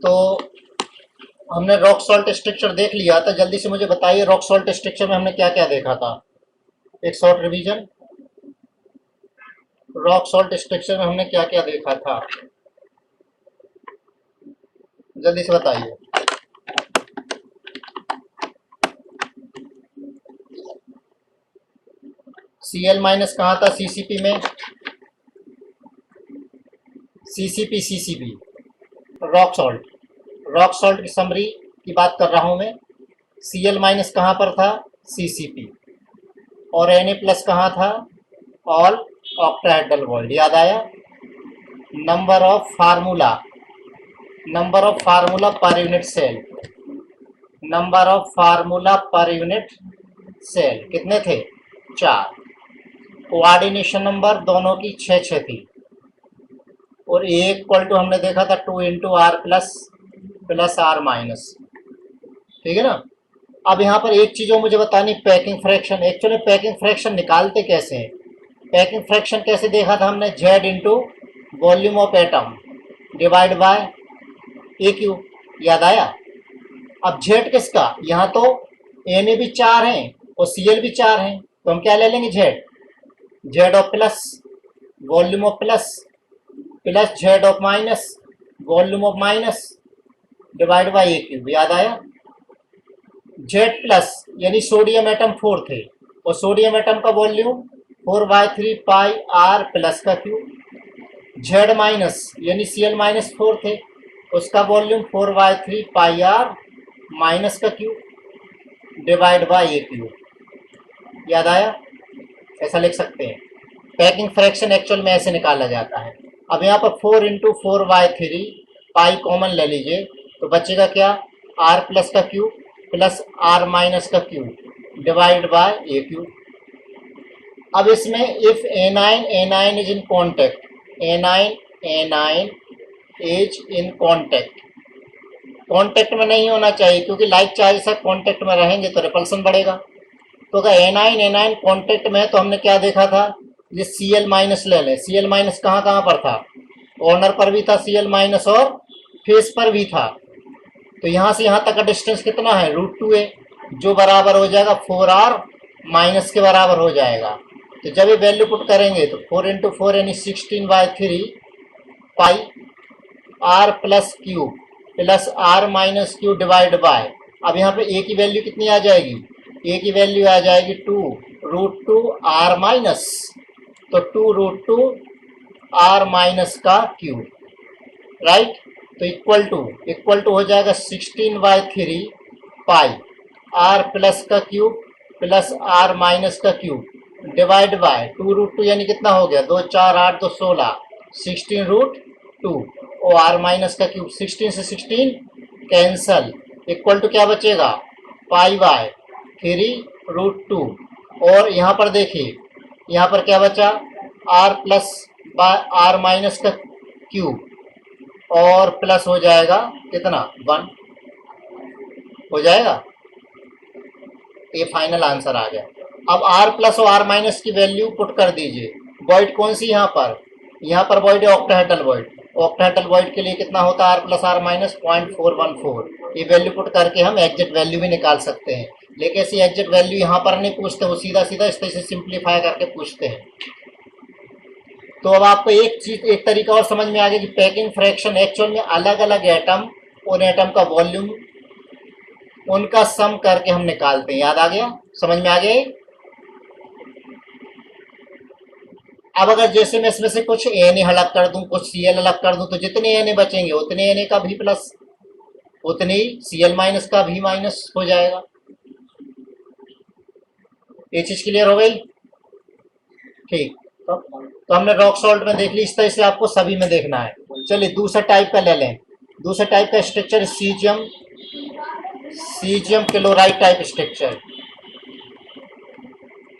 तो हमने rock salt structure देख लिया था। जल्दी से मुझे बताइए रॉक सॉल्ट स्ट्रक्चर में हमने क्या क्या देखा था। एक short revision. Rock salt structure में हमने क्या क्या देखा था, जल्दी से बताइए। Cl माइनस कहाँ था सीसीपी में? सीसीपी रॉक सॉल्ट की समरी की बात कर रहा हूं मैं। Cl माइनस कहाँ पर था? सीसीपी। और Na प्लस कहाँ था? All octahedral bond. याद आया? Number of formula per unit cell, number of formula per unit cell कितने थे? 4। कोऑर्डिनेशन नंबर दोनों की 6 थी। और ए इक्वल टू हमने देखा था 2 into R plus R minus. ठीक है ना। अब यहाँ पर एक चीज़ और मुझे बतानी, packing fraction. Actually packing fraction निकालते कैसे हैं? पैकिंग फ्रैक्शन कैसे देखा था हमने? Z into volume of atom divide by A Q. याद आया? अब जेड किसका? यहाँ तो एन भी 4 हैं और सीएल भी 4 हैं, तो हम क्या ले लेंगे? Z of plus volume of plus Z of minus volume of minus divide by A cube. याद आया? जेड प्लस यानी सोडियम एटम 4 थे और सोडियम एटम का वॉल्यूम 4/3 पाई आर प्लस का क्यूब। जेड माइनस यानी सीएल माइनस 4 थे, उसका वॉल्यूम 4/3 पाई आर माइनस का क्यूब डिवाइड बाय ए क्यूब। याद आया? ऐसा लिख सकते हैं। पैकिंग फ्रैक्शन एक्चुअल में ऐसे निकाला जाता है। अब यहाँ पर 4 इंटू 4/3 पाई कॉमन ले लीजिए, तो बचेगा क्या? आर प्लस का क्यूब प्लस आर माइनस का क्यूब डिवाइड बाय ए क्यूब। अब इसमें if A9 is in contact, A9 is in contact में नहीं होना चाहिए, क्योंकि लाइक चार्ज से कॉन्टेक्ट में रहेंगे तो रिपल्सन बढ़ेगा। तो अगर A9 कॉन्टेक्ट में, तो हमने क्या देखा था? ये Cl माइनस ले लें। Cl माइनस कहाँ कहाँ पर था? कॉर्नर पर भी था Cl माइनस और फेस पर भी था। तो यहाँ से यहाँ तक का डिस्टेंस कितना है? √2a, जो बराबर हो जाएगा 4r माइनस के बराबर हो जाएगा। तो जब ये वैल्यू पुट करेंगे तो 4 इंटू 4 यानी 16/3 pi R plus Q plus R minus Q divide by. अब यहाँ पे ए की वैल्यू कितनी आ जाएगी? ए की वैल्यू आ जाएगी 2√2 आर माइनस, तो 2√2 आर माइनस का क्यूब, राइट। तो इक्वल टू हो जाएगा 16/3 पाई आर प्लस का क्यूब प्लस आर माइनस का क्यूब डिवाइड बाय 2√2 यानी कितना हो गया? 2 4 8 2 16, 16√2 और आर माइनस का क्यूब। 16 से 16 कैंसल, इक्वल टू क्या बचेगा? Pi by 3√2। और यहाँ पर देखिए, यहाँ पर क्या बचा? R plus by R minus का क्यूब और प्लस हो जाएगा कितना? 1 हो जाएगा। ये फाइनल आंसर आ गया। अब आर प्लस और आर माइनस की वैल्यू पुट कर दीजिए। वॉइड कौन सी? यहाँ पर वॉइड है ऑक्टाहेड्रल वॉइड। ऑक्टाहेड्रल वॉइड के लिए कितना होता है? R plus R minus 0.414। ये वैल्यू पुट करके हम एग्जैक्ट वैल्यू भी निकाल सकते हैं, लेकिन ऐसी एग्जैक्ट वैल्यू यहाँ पर नहीं पूछते, वो सीधा इस तरह से सिंप्लीफाई करके पूछते हैं। तो अब आपको एक तरीका और समझ में आ गया कि पैकिंग फ्रैक्शन एक्चुअल में अलग अलग एटम, उन एटम का वॉल्यूम, उनका सम करके हम निकालते हैं। याद आ गया? समझ में आ गया? अब अगर जैसे मैं इसमें से कुछ Na अलग कर दूं, कुछ Cl अलग कर दूं, तो जितने Na बचेंगे उतने Na का भी प्लस, उतने ही Cl माइनस का भी माइनस हो जाएगा। ये चीज क्लियर हो गई? ठीक। तो हमने रॉक सॉल्ट में देख ली, इस तरह से आपको सभी में देखना है। चलिए दूसरा टाइप का ले लें। दूसरा टाइप का structure caesium chloride type structure.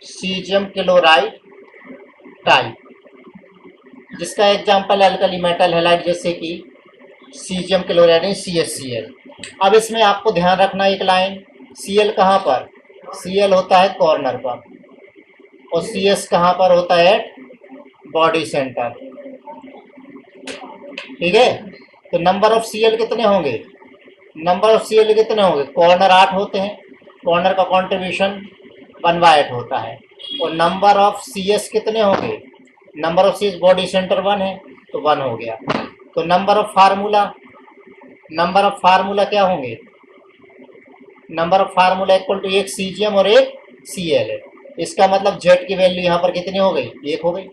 Caesium chloride type, जिसका एग्जांपल अल्कली मेटल हैलाइड, जैसे कि सीजियम क्लोराइड CaCl। अब इसमें आपको ध्यान रखना एक लाइन, Cl कहाँ पर? Cl होता है कॉर्नर पर और Cs कहाँ पर होता है? Body centre. ठीक है। तो नंबर ऑफ सीएल कितने होंगे? नंबर ऑफ सीएल कितने होंगे? कॉर्नर 8 होते हैं, कॉर्नर का कंट्रीब्यूशन 1/8 होता है। और नंबर ऑफ सीएस कितने होंगे? Number of CS body centre 1 है तो 1 हो गया। तो नंबर ऑफ फार्मूला क्या होंगे? Number of formula equal to एक सीजीएम और एक सीएल है। इसका मतलब जेड की वैल्यू यहाँ पर कितनी हो गई? 1 हो गई।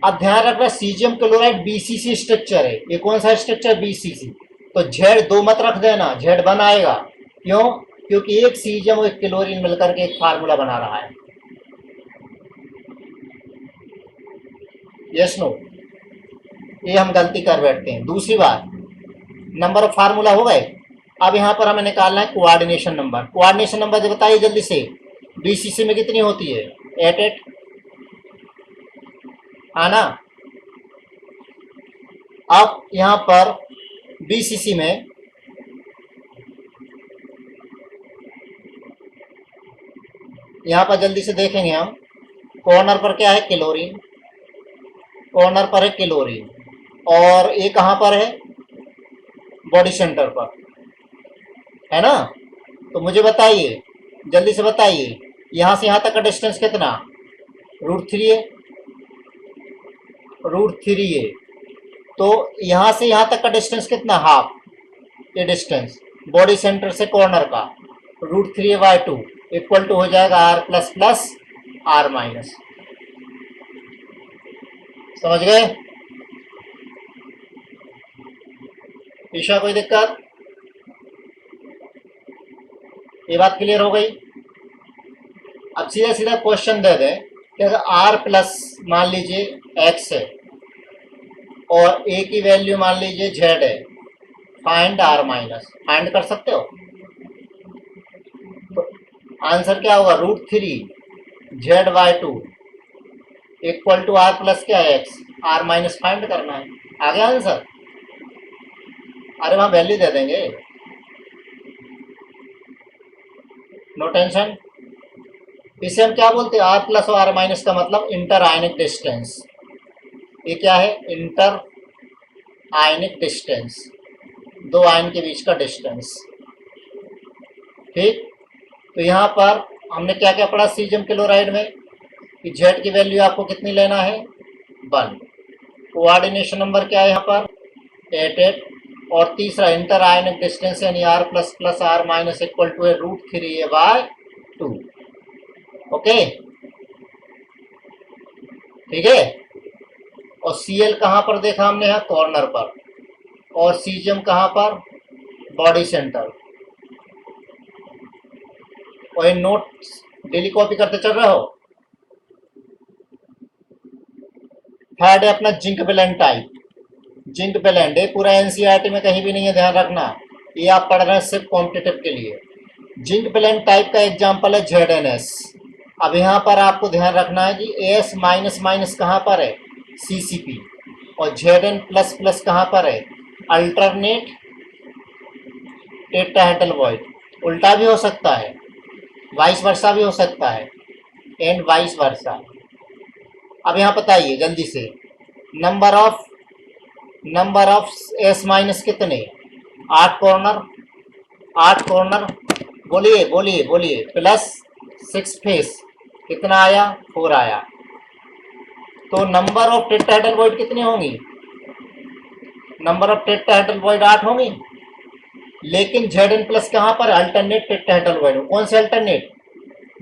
अब ध्यान रखना सीजियम क्लोराइड बीसीसी स्ट्रक्चर है। ये कौन सा स्ट्रक्चर? बीसीसी। तो जेड 2 मत रख देना, जेड 1 आएगा। क्यों? क्योंकि एक सीजियम और एक क्लोरीन मिलकर के एक फार्मूला बना रहा है। Yes no? ये हम गलती कर बैठते हैं। दूसरी बात, नंबर ऑफ फार्मूला हो गए। अब यहाँ पर हमें निकालना है कोऑर्डिनेशन नंबर। कोऑर्डिनेशन नंबर बताइए जल्दी से। बीसीसी में कितनी होती है? 8 आना। अब यहाँ पर बीसीसी में यहाँ पर जल्दी से देखेंगे हम। कॉर्नर पर क्या है? क्लोरीन। कॉर्नर पर है क्लोरीन और ये कहाँ पर है? बॉडी सेंटर पर है ना। तो मुझे बताइए, जल्दी से बताइए, यहाँ से यहाँ तक का डिस्टेंस कितना? √3 है। √3 है। तो यहाँ से यहाँ तक का डिस्टेंस कितना? हाफ। ये डिस्टेंस बॉडी सेंटर से कॉर्नर का √3/2 इक्वल टू हो जाएगा R++R-। समझ गए? ईशा कोई दिक्कत? ये बात क्लियर हो गई? अब सीधा सीधा क्वेश्चन दे दें कि अगर R+ मान लीजिए X है और A की वैल्यू मान लीजिए Z है, फाइंड R-। फाइंड कर सकते हो? तो आंसर क्या होगा? √3Z/2 इक्वल टू R+ क्या है? X। R- फाइंड करना है। आ गया आंसर? अरे वहां वैल्यू दे देंगे, नो टेंशन। इसे हम क्या बोलते हैं? R+ और R- का मतलब इंटर आयनिक डिस्टेंस। ये क्या है? इंटर आयनिक डिस्टेंस, दो आयन के बीच का डिस्टेंस। ठीक। तो यहाँ पर हमने क्या क्या पढ़ा सीजियम क्लोराइड में कि जेड की वैल्यू आपको कितनी लेना है? 1। कोऑर्डिनेशन नंबर क्या है यहाँ पर? 8। और तीसरा इंटर आयनिक डिस्टेंस यानी R++R- equal to √3A/2। Okay, ठीक है। और सीएल कहाँ पर देखा हमने? यहाँ कॉर्नर पर। और सीजियम कहाँ पर? Body centre. और ये नोट्स डेली कॉपी करते चल रहे हो। थर्ड है अपना जिंक बैलेंट टाइप। जिंक बैलेंट है पूरा एनसीईआरटी में कहीं भी नहीं है, ध्यान रखना। ये आप पढ़ रहे हैं सिर्फ कॉम्पिटिटिव के लिए। जिंक बैलेंट टाइप का एग्जांपल है ZnS। अब यहाँ पर आपको ध्यान रखना है कि AS- कहाँ पर है? CCP। और Zn++ कहाँ पर है? Alternate tetrahedral void. उल्टा भी हो सकता है, वाइस वर्सा भी हो सकता है, एंड वाइस वर्सा। अब यहाँ बताइए जल्दी से, नंबर ऑफ S- कितने? 8 कॉर्नर। 8 कॉर्नर, बोलिए बोलिए बोलिए, प्लस 6 फेस कितना आया? 4 आया। तो नंबर ऑफ टेट्राहेड्रल वॉइड कितनी होंगी? नंबर ऑफ टेट्राहेड्रल वॉइड 8 होंगी। लेकिन Zn+ कहाँ पर? Alternate tetrahedral void. कौन से अल्टरनेट?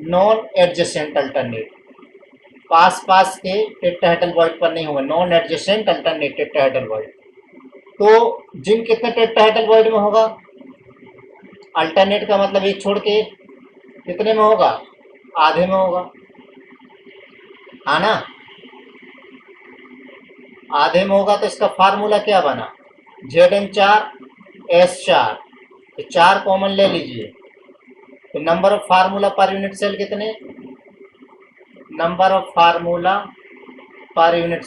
Non adjacent alternate. पास पास के टेट्राहेड्रल वॉइड पर नहीं होगा, non adjacent alternate tetrahedral void. तो जिंक कितने टेट्राहेड्रल वॉइड में होगा? अल्टरनेट का मतलब एक छोड़ के कितने में होगा? आधे में होगा, है ना। आधे में होगा तो इसका फार्मूला क्या बना? Zn4 S4। तो 4 कॉमन ले लीजिए। तो number of formula per unit cell कितने? Number of formula per unit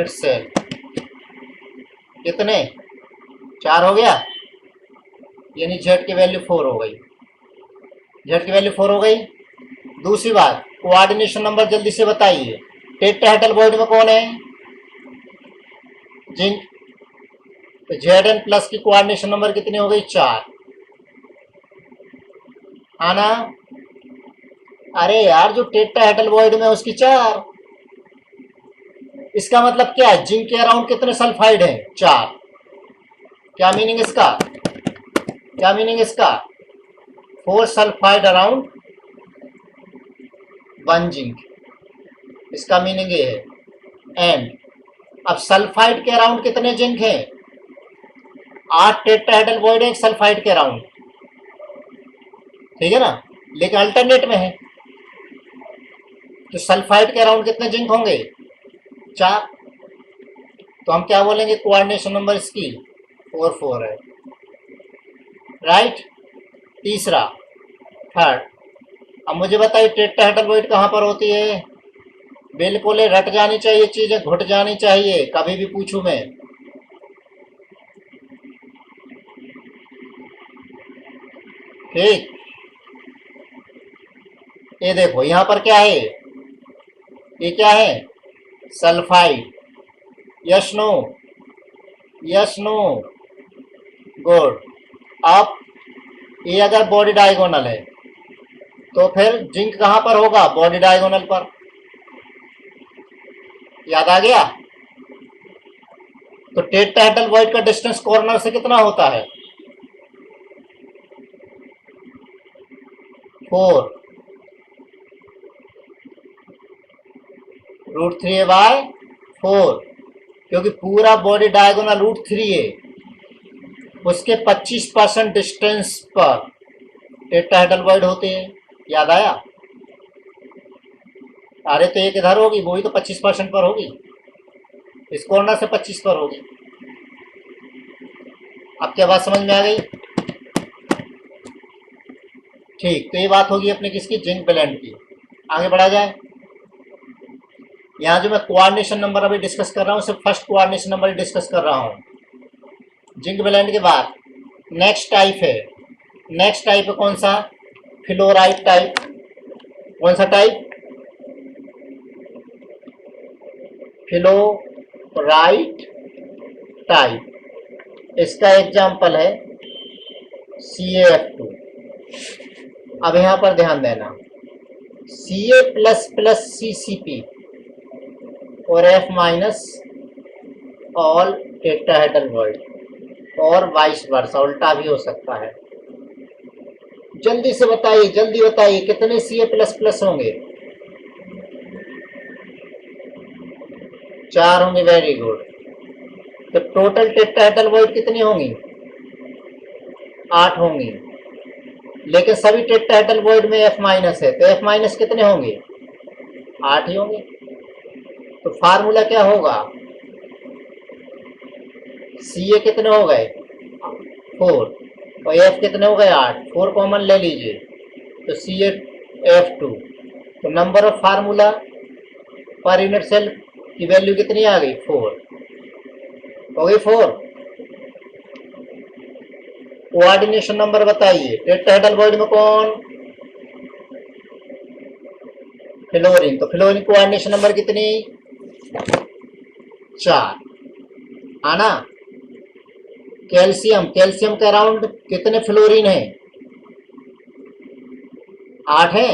cell कितने? 4 हो गया, यानी Z की वैल्यू 4 हो गई। Z की वैल्यू 4 हो गई। दूसरी बात, कोऑर्डिनेशन नंबर जल्दी से बताइए। टेट्राहेड्रल वॉइड में कौन है? जिंक। तो Zn प्लस की कोऑर्डिनेशन नंबर कितनी हो गई? 4। आना, अरे यार जो टेट्राहेड्रल वॉइड में उसकी 4। इसका मतलब क्या है? जिंक के अराउंड कितने सल्फाइड हैं? 4। क्या मीनिंग इसका? क्या मीनिंग इसका? 4 सल्फाइड अराउंड 1 जिंक। इसका मीनिंग ये है। एंड अब सल्फाइड के अराउंड कितने जिंक हैं? 8 टेट्राहेड्रल वॉइड है एक सल्फाइड के अराउंड, ठीक है ना, लेकिन अल्टरनेट में है। तो सल्फाइड के अराउंड कितने जिंक होंगे? 4। तो हम क्या बोलेंगे? कोऑर्डिनेशन नंबर इसकी 4 है, राइट। तीसरा, थर्ड, अब मुझे बताइए टेट्राहेड्रल वॉइड कहाँ पर होती है? बिल्कुल रट जानी चाहिए, चीजें घुट जानी चाहिए, कभी भी पूछूं मैं। ठीक, ये देखो यहां पर क्या है? ये क्या है? Sulphide. Yes no? Yes no? Good. अब ये अगर बॉडी डायगोनल है तो फिर जिंक कहां पर होगा? बॉडी डायगोनल पर। याद आ गया? तो टेट्राहेड्रल वॉइड का डिस्टेंस कॉर्नर से कितना होता है? 4 √3/4, क्योंकि पूरा बॉडी डायगोनल √3 है, उसके 25% डिस्टेंस पर टेट्राहेड्रल वॉइड होते हैं। याद आया? अरे तो एक इधर होगी, वही तो 25% पर होगी, इस कॉर्नर से 25 पर होगी। अब क्या बात समझ में आ गई? ठीक, तो ये बात होगी अपने किसकी? जिंक ब्लेंड की। आगे बढ़ा जाए। यहाँ जो मैं कोऑर्डिनेशन नंबर अभी डिस्कस कर रहा हूँ सिर्फ फर्स्ट कोऑर्डिनेशन नंबर डिस्कस कर रहा हूँ। जिंक ब्लेंड के बाद नेक्स्ट टाइप है। नेक्स्ट टाइप है कौन सा? Fluoride type. कौन सा टाइप? Fluoride type. इसका एग्जाम्पल है CaF2। अब यहां पर ध्यान देना, Ca++ CCP और F- ऑल टेट्राहेड्रल वॉइड, और वाइस वर्सा, उल्टा भी हो सकता है। जल्दी से बताइए, जल्दी बताइए कितने Ca++ होंगे? 4 होंगे। Very good. तो टोटल टेट्राहेड्रल वॉइड कितनी होंगी? 8 होंगी, लेकिन सभी टेट्राहेड्रल वॉइड में F- है, तो F- कितने होंगे? 8 ही होंगे। तो फार्मूला क्या होगा? Ca कितने हो गए? 4, और F कितने हो गए? 8। 4 कॉमन ले लीजिए, तो CaF2। तो number of formula per unit cell की वैल्यू कितनी आ गई? 4 हो गई। 4। कोऑर्डिनेशन नंबर बताइए टेट्राहेड्रल वॉइड में कौन? फ्लोरीन। तो फ्लोरीन कोऑर्डिनेशन नंबर कितनी? 4। आना। कैल्शियम, कैल्शियम के अराउंड कितने फ्लोरीन है? 8 है।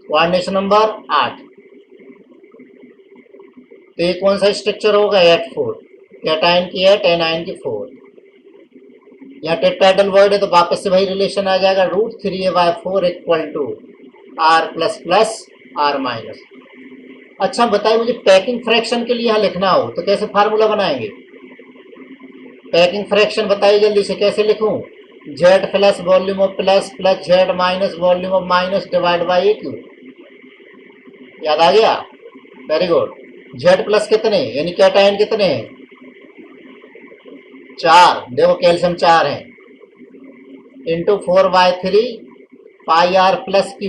Coordination number 8। तो ये कौन सा स्ट्रक्चर होगा? H4। कैटायन की 8, एनायन की 4। यहाँ टेट्राहेड्रल वॉइड है तो वापस से वही रिलेशन आ जाएगा, √3/4 = R++R-। अच्छा बताइए, मुझे पैकिंग फ्रैक्शन के लिए यहाँ लिखना हो तो कैसे फार्मूला बनाएंगे? पैकिंग फ्रैक्शन बताइए जल्दी से, कैसे लिखूं? Z+ volume of plus plus Z- volume of minus divide by AQ। याद आ गया? Very good. Z+ कितने, यानी कैटायन कितने हैं? 4। देखो कैल्शियम 4 है, इंटू 4/3 πr+Q।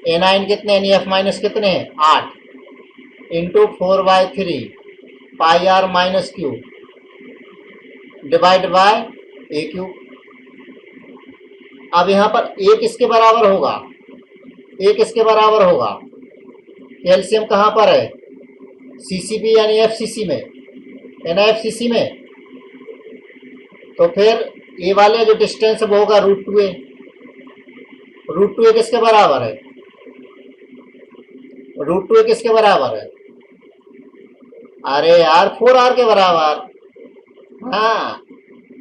एनाइन कितने, यानी F- कितने हैं? 8, into 4/3 πr-Q divide by AQ। अब यहां पर एक इसके बराबर होगा, एक इसके बराबर होगा। कैल्शियम कहां पर है? CCP यानी FCC में, NaFCC में। तो फिर ये वाले जो डिस्टेंस वो होगा √2a। √2a किसके बराबर है? √2a किसके बराबर है? अरे यार 4r के बराबर। हाँ,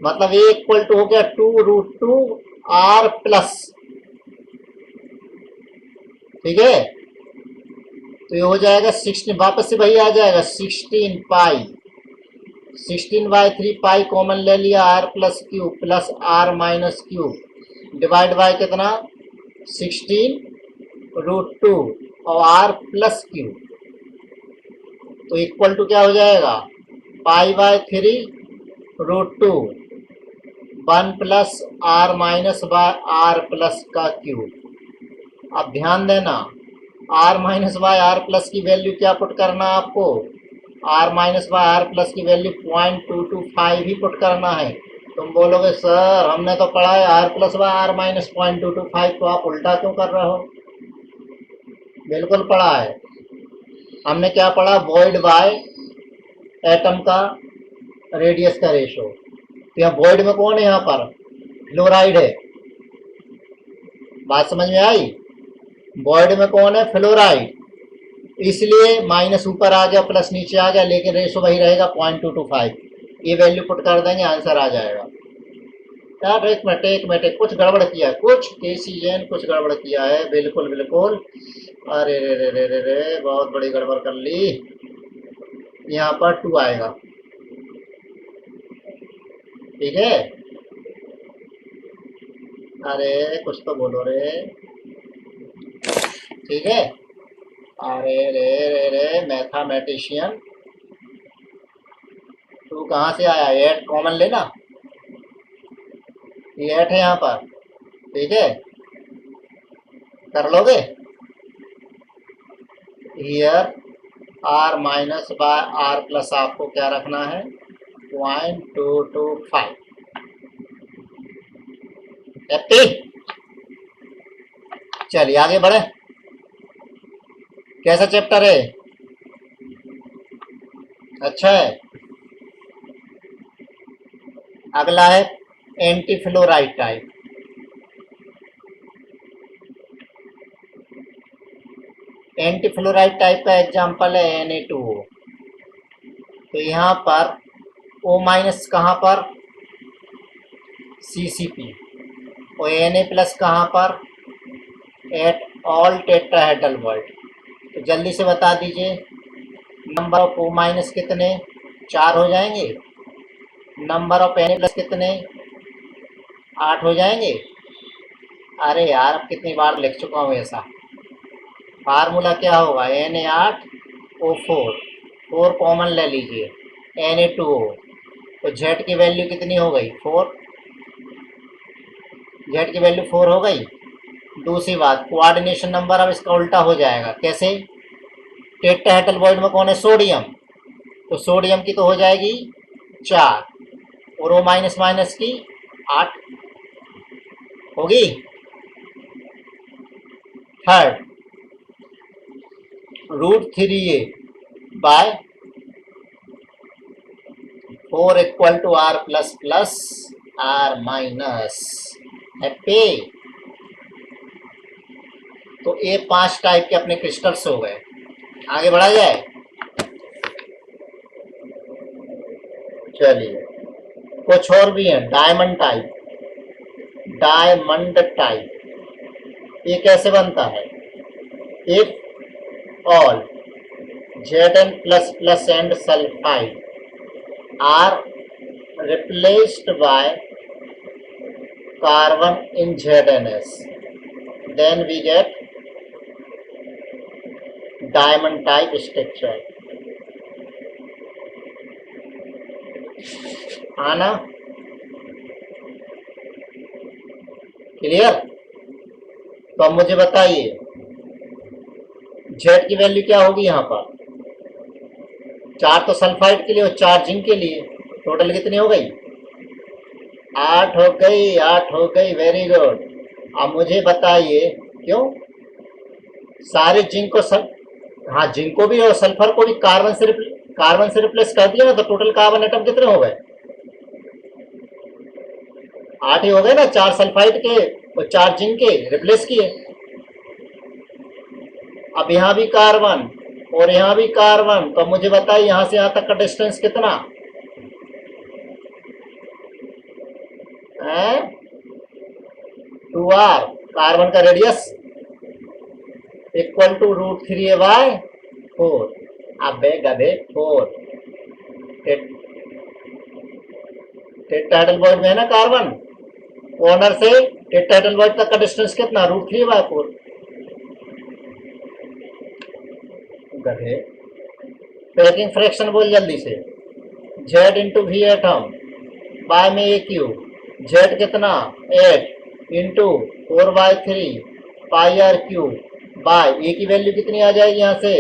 मतलब a इक्वल टू हो गया 2√2r प्लस। ठीक है, तो ये हो जाएगा 16, वापस से वही आ जाएगा 16 पाई, 16/3 पाई कॉमन ले लिया, r plus cube plus r minus cube divide by कितना 16√2 और r प्लस क्यूब। तो इक्वल टू क्या हो जाएगा π/3√2 1 plus r minus by r plus का क्यूब। अब ध्यान देना, r minus by r plus की वैल्यू क्या पुट करना है आपको? r minus by r plus की वैल्यू 0.225 ही पुट करना है। तुम बोलोगे सर हमने तो पढ़ा है r plus by r minus 0.225, तो आप उल्टा क्यों कर रहे हो? बिल्कुल पढ़ा है। हमने क्या पढ़ा? वॉइड बाय एटम का रेडियस का रेशो। तो यहाँ वॉइड में कौन है? यहाँ पर फ्लोराइड है। बात समझ में आई? वॉइड में कौन है? फ्लोराइड। इसलिए माइनस ऊपर आ गया, प्लस नीचे आ गया, लेकिन रेशो वही रहेगा 0.225। ये वैल्यू पुट कर देंगे, आंसर आ जाएगा। यार एक मिनट कुछ गड़बड़ किया है, कुछ KCN कुछ गड़बड़ किया है। बिल्कुल बिल्कुल, अरे रे रे रे रे रे, बहुत बड़ी गड़बड़ कर ली। यहाँ पर 2 आएगा। ठीक है, अरे कुछ तो बोलो रे। ठीक है, अरे रे रे रे मैथमेटिशियन, 2 कहाँ से आया? 8 कॉमन लेना, ये 8 है यहाँ पर। ठीक है, कर लोगे? Here r minus by r plus आपको क्या रखना है? 0.225। हैप्पी? चलिए आगे बढ़े। कैसा चैप्टर है? अच्छा है। अगला है anti fluoride type. Anti fluoride type का एग्जांपल है Na2O। तो यहाँ पर O माइनस कहाँ पर? CCP। और Na प्लस कहाँ पर? At all tetrahedral world. तो जल्दी से बता दीजिए, नंबर ऑफ O माइनस कितने? 4 हो जाएंगे। नंबर ऑफ Na प्लस कितने? 8 हो जाएंगे। अरे यार अब कितनी बार लिख चुका हूँ ऐसा। फार्मूला क्या होगा? Na8O4, 4 कॉमन ले लीजिए, Na2O। तो Z की वैल्यू कितनी हो गई? 4। Z की वैल्यू 4 हो गई। दूसरी बात, कोऑर्डिनेशन नंबर अब इसका उल्टा हो जाएगा। कैसे? टेट्राहेड्रल वॉइड में कौन है? सोडियम। तो सोडियम की तो हो जाएगी 4 और O माइनस माइनस की 8 होगी। Third, √3a by 4 equal to r plus plus r minus. Happy? तो ये 5 टाइप के अपने क्रिस्टल्स हो गए। आगे बढ़ा जाए। चलिए कुछ और भी है। Diamond type. डायमंड टाइप ये कैसे बनता है? If all Zn plus plus and sulfide are replaced by carbon in ZnS, then we get diamond type structure. आना क्लियर? तो अब मुझे बताइए Z की वैल्यू क्या होगी? यहाँ पर 4 तो सल्फाइड के लिए और 4 जिंक के लिए। टोटल कितनी हो गई? 8 हो गई। 8 हो गई, वेरी गुड। अब मुझे बताइए क्यों सारे जिंक को हाँ जिंक को भी और सल्फर को भी कार्बन से कार्बन से रिप्लेस कर दिया ना, तो टोटल कार्बन एटम कितने हो गए? 8 ही हो गए ना, 4 सल्फाइड के और 4 जिंक के रिप्लेस किए। अब यहाँ भी कार्बन और यहाँ भी कार्बन, तो मुझे बताइए यहाँ से यहाँ तक का डिस्टेंस कितना है? 2r। कार्बन का रेडियस इक्वल टू √3a/4। अब गधे 4 टेट्राहेड्रल में है ना कार्बन, कॉर्नर से टेट्राहेड्रल तक का डिस्टेंस कितना? √3/4। गधे, पैकिंग फ्रैक्शन बोल जल्दी से। Z into V atom by में ए क्यूब, Z कितना? 8 into 4/3 pi R cube by A की वैल्यू कितनी आ जाएगी यहाँ से?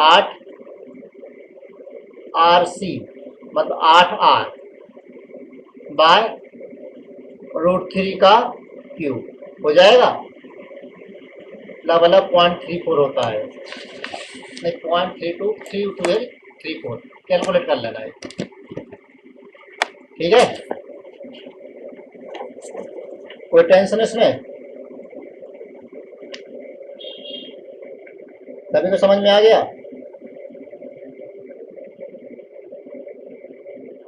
8 RC मतलब 8R बाय √3 का क्यूब हो जाएगा। मतलब 0.34 होता है, नहीं 0.32 3 है 34, कैलकुलेट कर लेना है। ठीक है, कोई टेंशन इसमें? सभी को समझ में आ गया?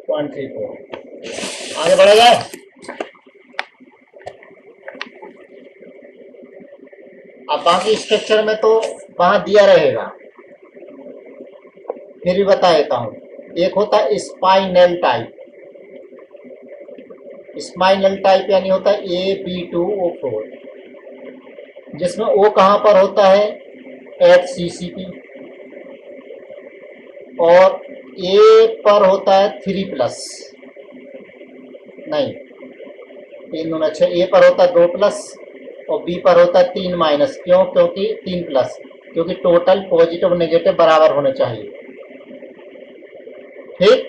0.34 आगे बढ़ा जाए। अब बाकी स्ट्रक्चर में तो वहां दिया रहेगा, फिर भी बता देता हूं। एक होता है स्पाइनल टाइप। स्पाइनल टाइप यानी होता है AB2O4, जिसमें O कहां पर होता है? HCCP, और A पर होता है 3+, नहीं 3 दूना 6, A पर होता है 2+ और B पर होता है 3-। क्यों? क्योंकि 3+, क्योंकि टोटल पॉजिटिव नेगेटिव बराबर होने चाहिए। ठीक,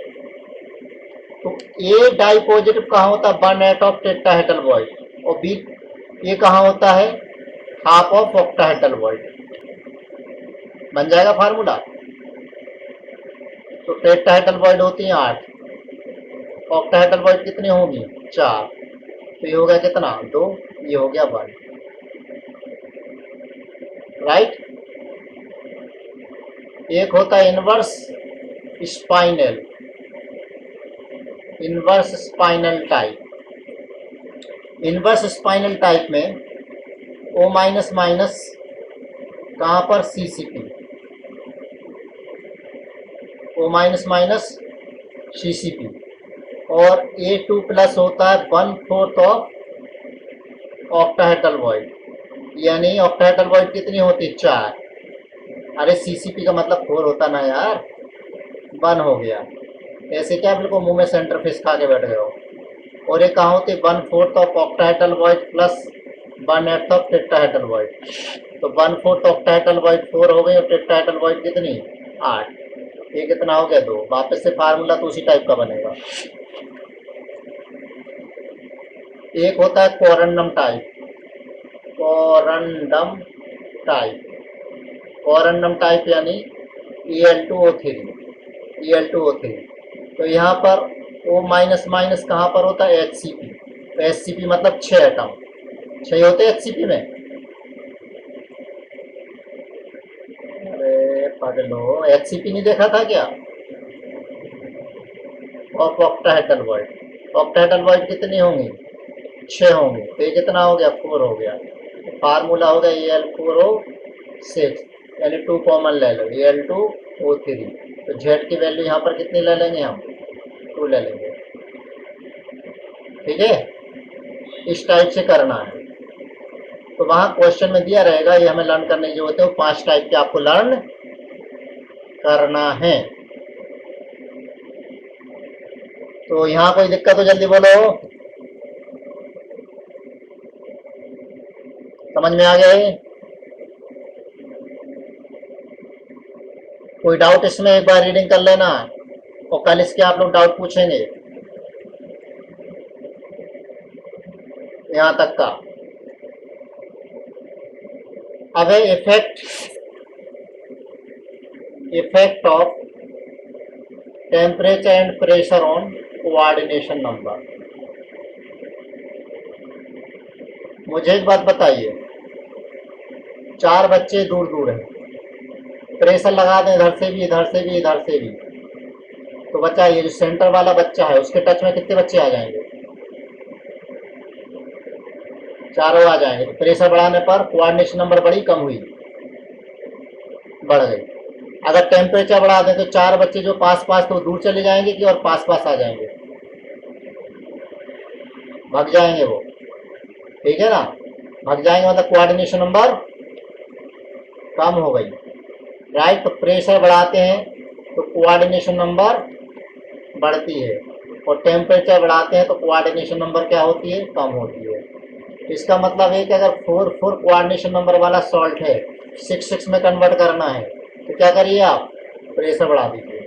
तो A डाई पॉजिटिव कहाँ होता है? 1/8 ऑफ टेट्राहेड्रल वॉइड, और B ये कहाँ होता है? Half of octahedral void. बन जाएगा फार्मूला। तो टेट्राहेड्रल वॉइड होती है 8, ऑक्टाहेड्रल वॉइड कितनी होगी? 4। तो ये हो गया कितना? 2, ये हो गया 1। राइट। एक होता है inverse spinal, inverse spinal type. Inverse spinal type में O- कहाँ पर? CCP, O- CCP, और A2+ होता है 1/4 ऑफ ऑक्टाहेड्रल वॉइड, यानी ऑक्टाहेड्रल वॉइड कितनी होती है? 4। अरे CCP का मतलब 4 होता ना यार, 1 हो गया। ऐसे क्या बिल्कुल मुंह में सेंटर फिश खा के बैठ गए हो। और ये कहाँ होती है? 1/4 of octahedral void plus 1/8 of tetrahedral void. तो 1/4 ऑक्टाहेड्रल वॉइड 4 हो गई, और टेट्राहेड्रल वॉइड कितनी? 8। ये कितना हो गया? 2। वापस से फार्मूला तो उसी टाइप का बनेगा। एक होता है corundum type, corundum type, corundum type यानी Al2O3। तो यहाँ पर O- कहाँ पर होता है? HCP। तो HCP मतलब 6 एटम, 6 होते हैं HCP में। अरे पागलो, HCP नहीं देखा था क्या? और ऑक्टाहेड्रल वॉइड, ऑक्टाहेड्रल वॉइड कितनी होंगी? 6 होंगे। तो ये कितना हो गया? 4 हो गया। तो फार्मूला हो गया Al4O6, यानी 2 कॉमन ले लो, Al2O3। तो Z की वैल्यू यहाँ पर कितनी ले लेंगे हम? 2 ले लेंगे। ठीक है, इस टाइप से करना है। तो वहाँ क्वेश्चन में दिया रहेगा, ये हमें लर्न करने की जरूरत है। 5 टाइप के आपको लर्न करना है। तो यहाँ कोई दिक्कत हो जल्दी बोलो। समझ में आ गया है? कोई डाउट इसमें? एक बार रीडिंग कर लेना, और कल इसके आप लोग डाउट पूछेंगे यहाँ तक का। अब है effect effect of temperature and pressure on coordination number. मुझे एक बात बताइए, 4 बच्चे दूर दूर हैं, प्रेशर लगा दें इधर से भी इधर से भी इधर से भी, तो बच्चा ये जो सेंटर वाला बच्चा है उसके टच में कितने बच्चे आ जाएंगे? चारों आ जाएंगे। तो प्रेशर बढ़ाने पर कोऑर्डिनेशन नंबर बढ़ी कम हुई? बढ़ गई। अगर टेम्परेचर बढ़ा दें तो 4 बच्चे जो पास पास तो दूर चले जाएंगे कि और पास पास आ जाएंगे? भाग जाएंगे वो, ठीक है ना। भाग जाएंगे मतलब कोऑर्डिनेशन नंबर कम हो गई, राइट। तो प्रेशर बढ़ाते हैं तो कोऑर्डिनेशन नंबर बढ़ती है, और टेम्परेचर बढ़ाते हैं तो कोऑर्डिनेशन नंबर क्या होती है? कम होती है। इसका मतलब है कि अगर 4 कोऑर्डिनेशन नंबर वाला सॉल्ट है, 6 में कन्वर्ट करना है तो क्या करिए आप? प्रेशर बढ़ा दीजिए।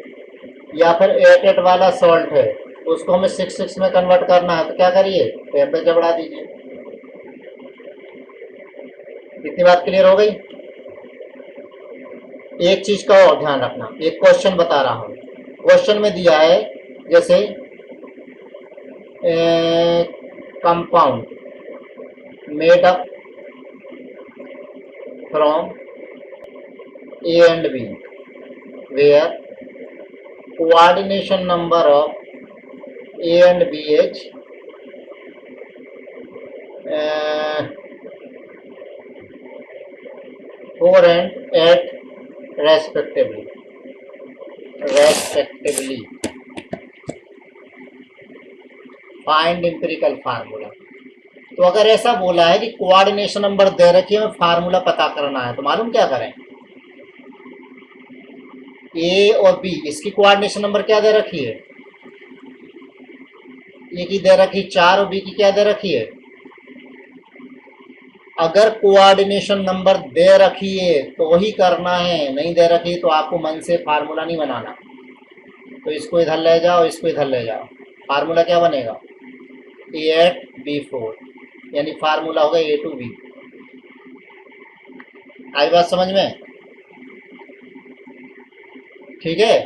या फिर 8 वाला सॉल्ट है तो उसको हमें 6 में कन्वर्ट करना है तो क्या करिए? टेम्परेचर बढ़ा दीजिए। इतनी बात क्लियर हो गई? एक चीज का और ध्यान रखना, एक क्वेश्चन बता रहा हूं। क्वेश्चन में दिया है जैसे compound made up from A and B where coordination number of A and B is 4 and 8 respectively. Find empirical formula. तो अगर ऐसा बोला है कि कोऑर्डिनेशन नंबर दे रखी है, फार्मूला पता करना है, तो मालूम क्या करें? ए और बी, इसकी कोऑर्डिनेशन नंबर क्या दे रखी है? ए की दे रखी 4 और बी की क्या दे रखी है? अगर कोऑर्डिनेशन नंबर दे रखी है तो ही करना है, नहीं दे रखी तो आपको मन से फार्मूला नहीं बनाना। तो इसको इधर ले जाओ, इसको इधर ले जाओ, फार्मूला क्या बनेगा? A8B4, यानी फार्मूला होगा A2B। आई बात समझ में? ठीक है।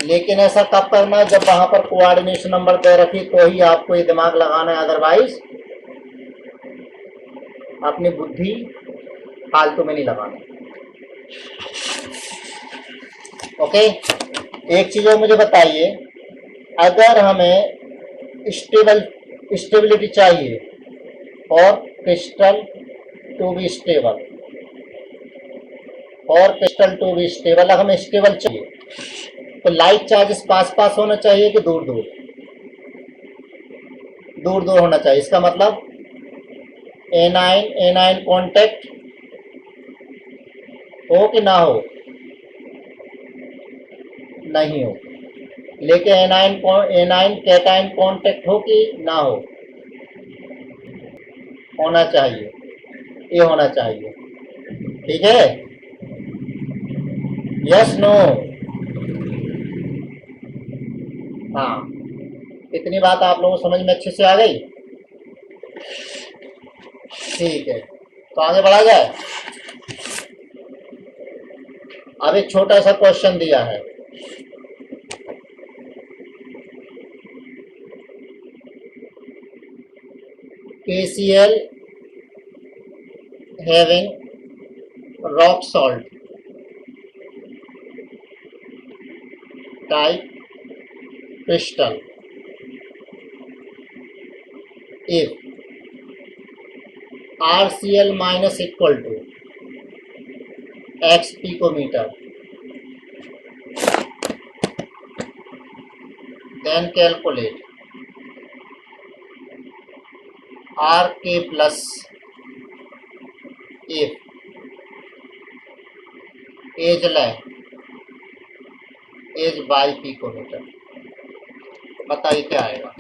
लेकिन ऐसा कब करना है? जब वहां पर कोऑर्डिनेशन नंबर दे रखी तो ही आपको ये दिमाग लगाना है, अदरवाइज अपनी बुद्धि फालतू में नहीं लगाना। ओके। एक चीज और मुझे बताइए, अगर हमें स्टेबिलिटी चाहिए और क्रिस्टल टू बी स्टेबल, अगर हमें स्टेबल चाहिए तो लाइट चार्जेस पास पास होना चाहिए कि दूर दूर? दूर दूर होना चाहिए। इसका मतलब A9 कांटेक्ट हो कि ना हो? नहीं हो। लेकिन A9 कैटायन कांटेक्ट हो कि ना हो? होना चाहिए, ये होना चाहिए। ठीक है, यस नो? हाँ, इतनी बात आप लोगों को समझ में अच्छे से आ गई? ठीक है, तो आगे बढ़ा जाए। अब एक छोटा सा क्वेश्चन दिया है, KCl having rock salt type crystal if RCl minus equal to X picometer, then calculate RK plus if age by picometer। बताइए क्या आएगा?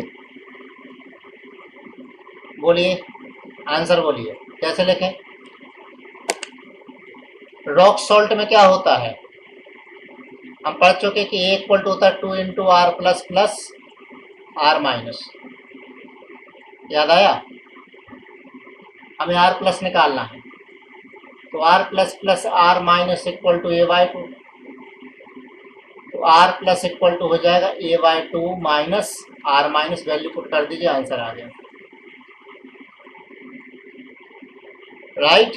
बोलिए, आंसर बोलिए, कैसे लिखें? रॉक सॉल्ट में क्या होता है? हम पढ़ चुके कि A इक्वल टू होता है 2 into R plus plus R minus. याद आया? हमें R प्लस निकालना है, तो R plus plus R minus equal to A by 2। R plus equal to हो जाएगा a/2 minus R minus, value put कर दीजिए, आंसर आ गया। राइट।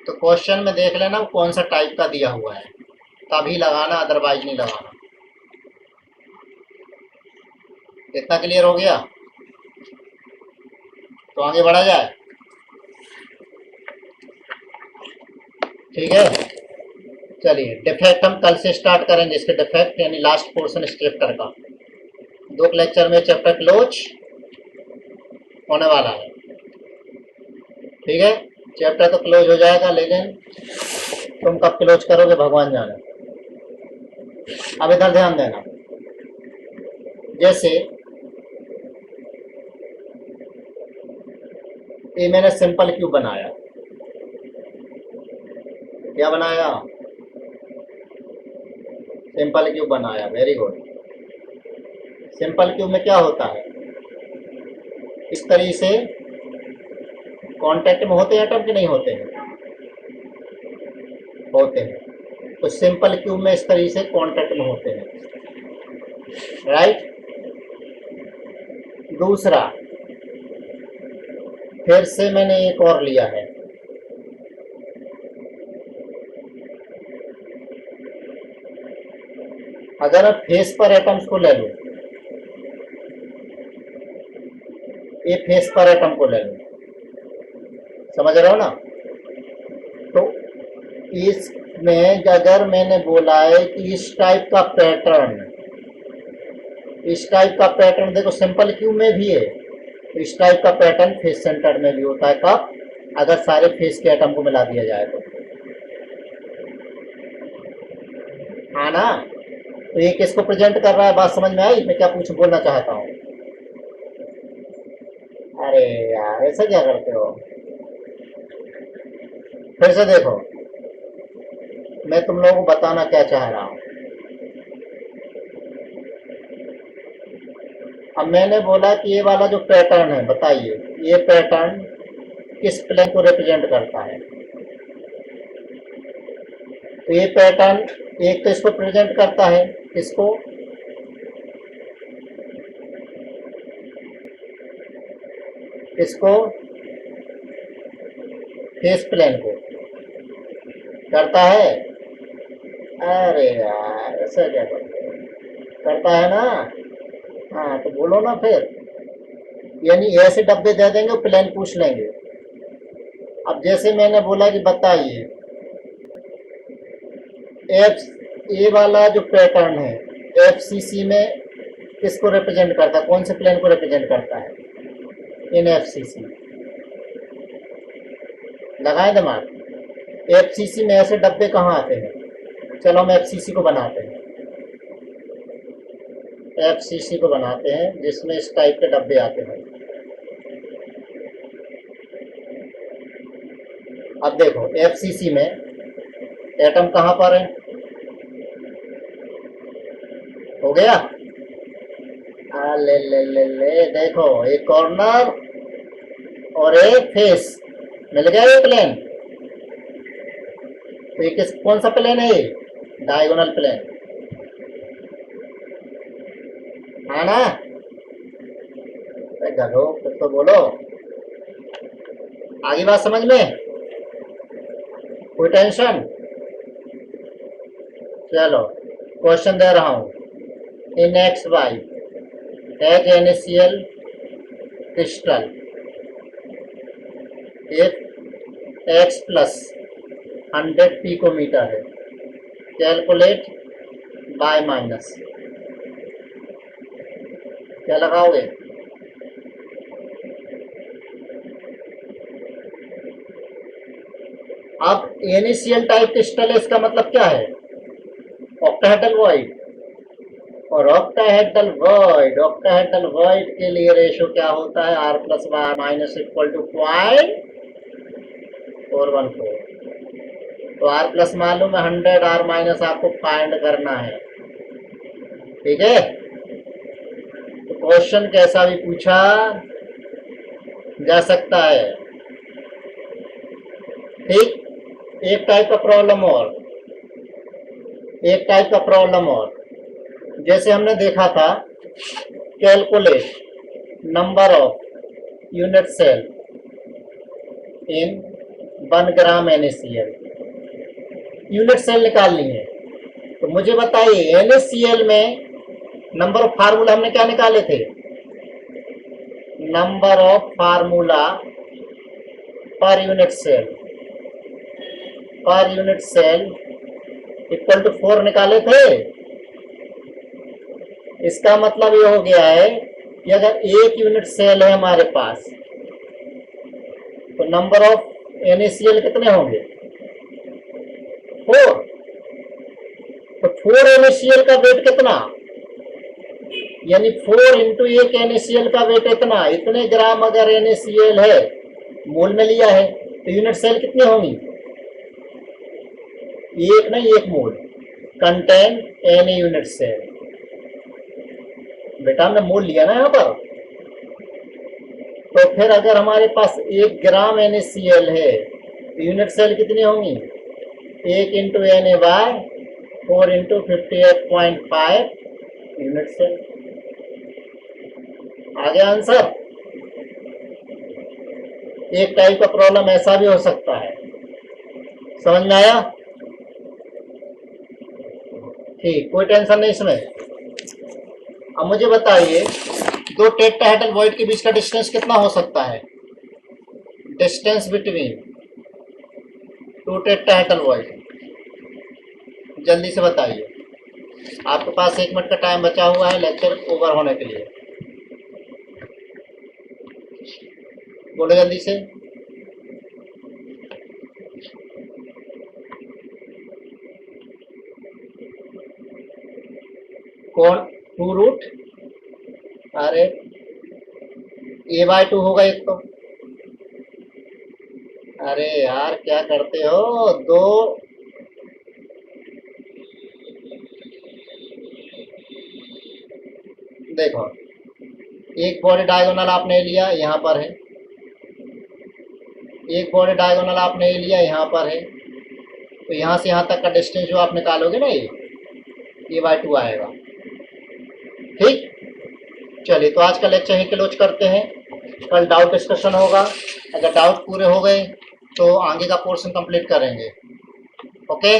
तो क्वेश्चन में देख लेना कौन सा टाइप का दिया हुआ है, तभी लगाना, अदरवाइज नहीं लगाना। इतना क्लियर हो गया? तो आगे बढ़ा जाए। ठीक है, चलिए डिफेक्ट हम कल से स्टार्ट करेंगे, इसके डिफेक्ट यानी लास्ट पोर्शन स्ट्रक्चर का। 2 लेक्चर में चैप्टर क्लोज होने वाला है। ठीक है, चैप्टर तो क्लोज हो जाएगा, लेकिन तुम कब क्लोज करोगे भगवान जाने। अब इधर ध्यान देना, जैसे ये मैंने सिंपल क्यूब बनाया। क्या बनाया? सिंपल क्यूब बनाया, वेरी गुड। सिंपल क्यूब में क्या होता है, इस तरीके से कांटेक्ट में होते हैं एटम कि नहीं होते हैं? होते हैं। तो सिंपल क्यूब में इस तरीके से कांटेक्ट में होते हैं। राइट। दूसरा, फिर से मैंने एक और लिया है, अगर आप फेस पर एटम्स को ले लो, ये फेस पर एटम को ले लो, समझ रहे हो ना? तो इसमें अगर मैंने बोला है कि इस टाइप का पैटर्न, इस टाइप का पैटर्न देखो सिंपल क्यूब में भी है, तो इस टाइप का पैटर्न फेस सेंटर में भी होता है। कब? अगर सारे फेस के एटम को मिला दिया जाए तो। हाँ ना? तो ये किसको प्रेजेंट कर रहा है, बात समझ में आई मैं क्या बोलना चाहता हूँ? अरे यार ऐसा क्या करते हो? फिर से देखो, मैं तुम लोगों को बताना क्या चाह रहा हूँ। अब मैंने बोला कि ये वाला जो पैटर्न है, बताइए ये पैटर्न किस प्लेन को रिप्रेजेंट करता है? तो ये पैटर्न एक तो इसको प्रेजेंट करता है, इसको, इसको फेस प्लेन को करता है। अरे यार ऐसा क्या करता है ना? हाँ तो बोलो ना फिर, यानी ऐसे डब्बे दे देंगे, प्लेन पूछ लेंगे। अब जैसे मैंने बोला कि बताइए एफ, ये वाला जो पैटर्न है एफ सी सी में किसको रिप्रेजेंट करता है, कौन से प्लेन को रिप्रेजेंट करता है? इन एफ सी सी। लगाए दिमाग। एफ सी सी में ऐसे डब्बे कहाँ आते हैं? चलो हम एफ सी सी को बनाते हैं, एफ सी सी को बनाते हैं जिसमें इस टाइप के डब्बे आते हैं। अब देखो एफ सी सी में एटम कहाँ पर है? हो गया? ले ले ले ले, देखो एक कॉर्नर और एक फेस, मिल गया ये प्लेन। तो ये कौन सा प्लेन है? डायगोनल प्लेन, है ना? गधो कुछ तो बोलो, आगे बात समझ में? कोई टेंशन? चलो क्वेश्चन दे रहा हूं। In X Y as NaCl crystal if x plus 100 picometre है, कैलकुलेट बाय माइनस। क्या लगाओगे? अब NaCl टाइप क्रिस्टल है, इसका मतलब क्या है? ऑक्टाहेड्रल वॉइड, और ऑक्टाहेड्रल वॉइड, ऑक्टाहेड्रल वॉइड के लिए रेशो क्या होता है? R plus by minus equal to 0.414। तो R प्लस मालूम है 100, R माइनस आपको फाइंड करना है। ठीक है, तो क्वेश्चन कैसा भी पूछा जा सकता है। ठीक, एक टाइप का प्रॉब्लम और, एक टाइप का प्रॉब्लम और, जैसे हमने देखा था calculate number of unit cell in 1 gram NaCl, unit cell निकालनी है। तो मुझे बताइए NaCl में नंबर ऑफ फार्मूला हमने क्या निकाले थे, number of formula per unit cell equal to 4 निकाले थे। इसका मतलब ये हो गया है कि अगर एक यूनिट सेल है हमारे पास तो नंबर ऑफ NaCl कितने होंगे, 4। तो 4 NaCl का वेट कितना, यानी 4 इंटू एक NaCl का वेट इतना, इतने ग्राम अगर NaCl है, मोल में लिया है, तो यूनिट सेल कितनी होंगी, एक नहीं, 1 मोल कंटेन Na यूनिट सेल। बेटा हमने मोल लिया ना यहाँ पर, तो फिर अगर हमारे पास 1 ग्राम NaCl है तो यूनिट सेल कितनी होंगी, 1 into Na by 4 into 58.5 unit cell. आगे आंसर। एक टाइप का प्रॉब्लम ऐसा भी हो सकता है, समझ में आया? ठीक, कोई टेंशन नहीं इसमें। अब मुझे बताइए दो टेट्राहेड्रल वॉइड के बीच का डिस्टेंस कितना हो सकता है, distance between two tetrahedral void, जल्दी से बताइए। आपके पास 1 मिनट का टाइम बचा हुआ है लेक्चर ओवर होने के लिए, बोलो जल्दी से। कौन, 2 रूट, अरे A/2 होगा एक तो, अरे यार क्या करते हो, 2 देखो, एक बॉडी डायगोनल आपने लिया यहाँ पर है, एक बॉडी डायगोनल आपने लिया यहाँ पर है, तो यहाँ से यहाँ तक का डिस्टेंस जो आप निकालोगे ना ये A/2 आएगा। ठीक, चलिए तो आज का लेक्चर यहीं क्लोज करते हैं, कल डाउट डिस्कशन होगा, अगर डाउट पूरे हो गए तो आगे का पोर्शन कंप्लीट करेंगे। ओके।